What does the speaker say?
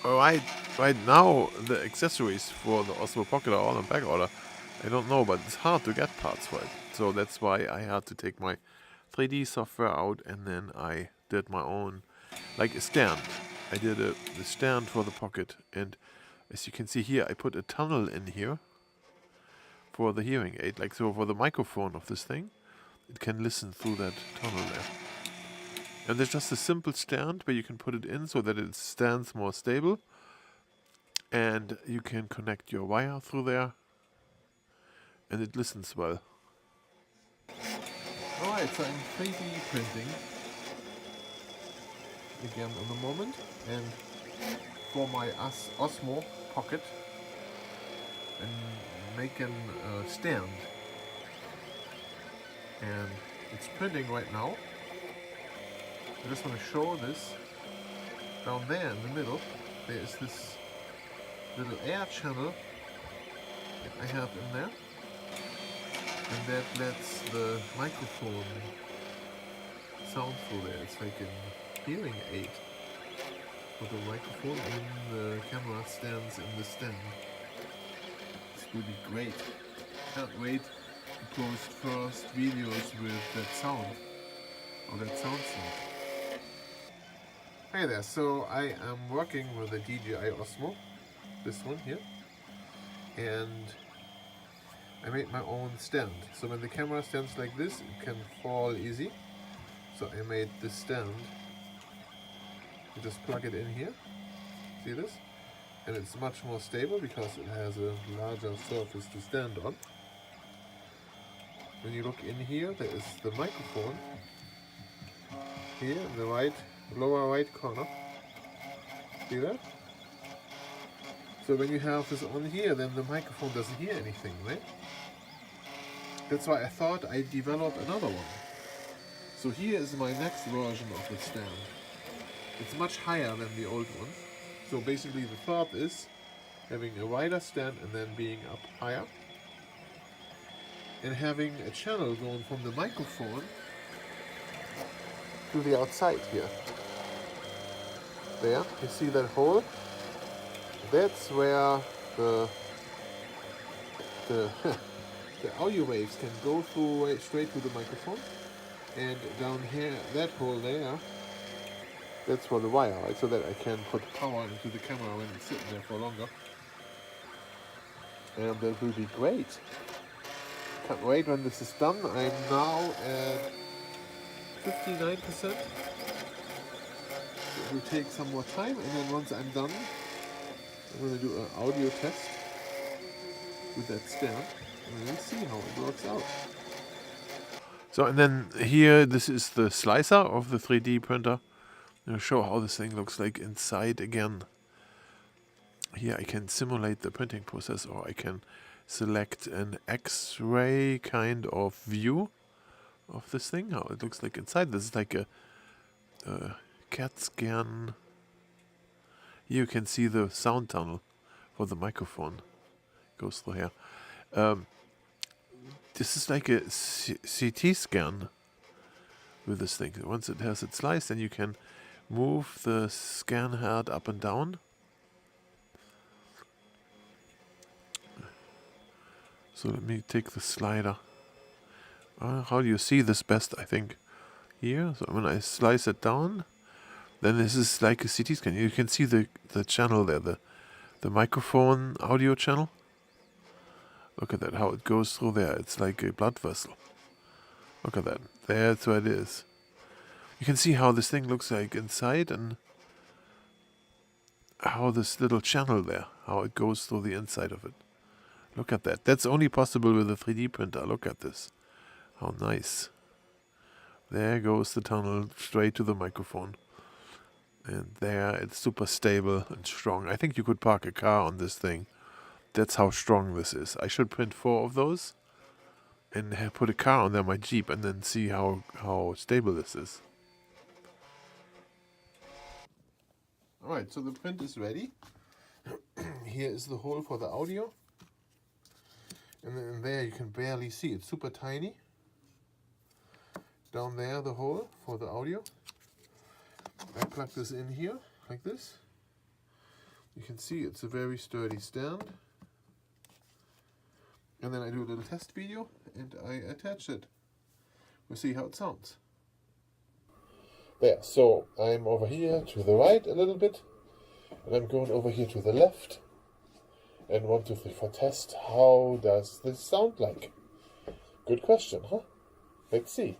right now the accessories for the Osmo Pocket are all on back order. I don't know, but it's hard to get parts for it. So that's why I had to take my 3D software out, and then I did my own, like a stand. I did the stand for the Pocket, and as you can see here, I put a tunnel in here for the hearing aid, like so for the microphone of this thing. It can listen through that tunnel there. And there's just a simple stand where you can put it in so that it stands more stable. And you can connect your wire through there. And it listens well. Alright, so I'm 3D printing again in a moment. And for my Osmo Pocket, I'm making a stand. And it's printing right now. I just want to show this. Down there in the middle, there is this little air channel that I have in there. And that lets the microphone sound through there. It's like a hearing aid for the microphone, and the camera stands in the stand. This will be great. Can't wait to post first videos with that sound, or that sound sound. Hey there, so I am working with a DJI Osmo, this one here, and I made my own stand. So when the camera stands like this, it can fall easy. So I made this stand. You just plug it in here. See this? And it's much more stable because it has a larger surface to stand on. When you look in here, there is the microphone. Here in the lower right corner. See that? So when you have this on here, then the microphone doesn't hear anything, right? That's why I thought I'd develop another one. So here is my next version of the stand. It's much higher than the old one. So basically the thought is having a wider stand and then being up higher. And having a channel going from the microphone to the outside here. There, you see that hole? That's where the the audio waves can go through straight to the microphone. And down here, that hole there, that's for the wire, right? So that I can put power into the camera when it's sitting there for longer. And that will be great. Can't wait when this is done. I'm now at 59%. It will take some more time, and then once I'm done, I'm going to do an audio test with that stand, and we'll see how it works out. So, and then here, this is the slicer of the 3D printer. I'll show how this thing looks like inside again. Here I can simulate the printing process, or I can select an X-ray kind of view of this thing, how it looks like inside. This is like a CAT scan. Here you can see the sound tunnel for the microphone. It goes through here. This is like a CT scan with this thing. Once it has it sliced, then you can move the scan head up and down. So let me take the slider. How do you see this best? I think here. So when I slice it down, then this is like a CT scan. You can see the channel there, the microphone audio channel. Look at that, how it goes through there. It's like a blood vessel. Look at that. That's where it is. You can see how this thing looks like inside, and how this little channel there, how it goes through the inside of it. Look at that. That's only possible with a 3D printer. Look at this. How nice. There goes the tunnel straight to the microphone. And there, it's super stable and strong. I think you could park a car on this thing. That's how strong this is. I should print 4 of those and put a car on there, my Jeep, and then see how stable this is. Alright, so the print is ready. Here is the hole for the audio. And then there you can barely see. It's super tiny. Down there, the hole for the audio. I plug this in here, like this. You can see it's a very sturdy stand. And then I do a little test video and I attach it. We'll see how it sounds. There, so I'm over here to the right a little bit, and I'm going over here to the left. And 1, 2, 3, 4 test. How does this sound like? Good question, huh? Let's see.